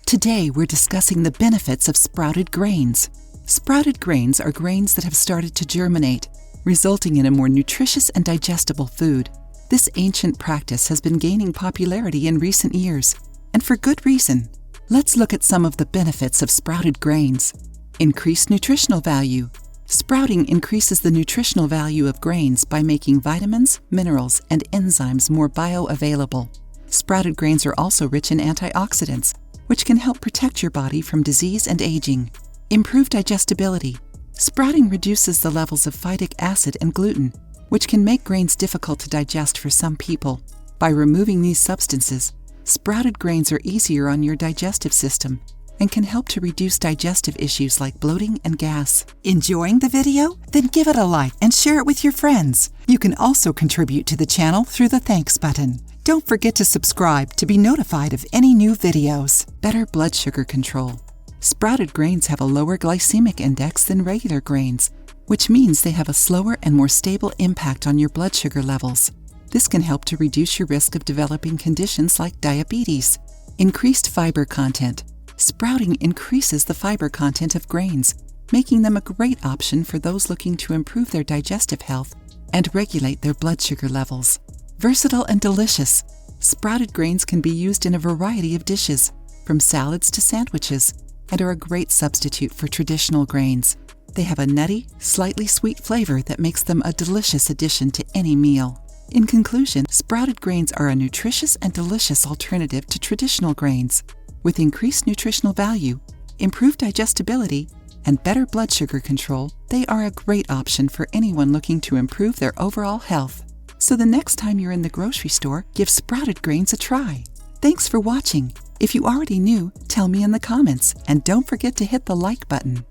Today we're discussing the benefits of sprouted grains. Sprouted grains are grains that have started to germinate, resulting in a more nutritious and digestible food. This ancient practice has been gaining popularity in recent years, and for good reason. Let's look at some of the benefits of sprouted grains. Increased nutritional value. Sprouting increases the nutritional value of grains by making vitamins, minerals, and enzymes more bioavailable. Sprouted grains are also rich in antioxidants, which can help protect your body from disease and aging. Improved digestibility. Sprouting reduces the levels of phytic acid and gluten, which can make grains difficult to digest for some people. By removing these substances, sprouted grains are easier on your digestive system and can help to reduce digestive issues like bloating and gas. Enjoying the video? Then give it a like and share it with your friends. You can also contribute to the channel through the thanks button. Don't forget to subscribe to be notified of any new videos. Better blood sugar control. Sprouted grains have a lower glycemic index than regular grains, which means they have a slower and more stable impact on your blood sugar levels. This can help to reduce your risk of developing conditions like diabetes. Increased fiber content. Sprouting increases the fiber content of grains, making them a great option for those looking to improve their digestive health and regulate their blood sugar levels. Versatile and delicious. Sprouted grains can be used in a variety of dishes, from salads to sandwiches, and are a great substitute for traditional grains. They have a nutty, slightly sweet flavor that makes them a delicious addition to any meal. In conclusion, sprouted grains are a nutritious and delicious alternative to traditional grains. With increased nutritional value, improved digestibility, and better blood sugar control, they are a great option for anyone looking to improve their overall health. So the next time you're in the grocery store, give sprouted grains a try. Thanks for watching. If you already knew, tell me in the comments, and don't forget to hit the like button.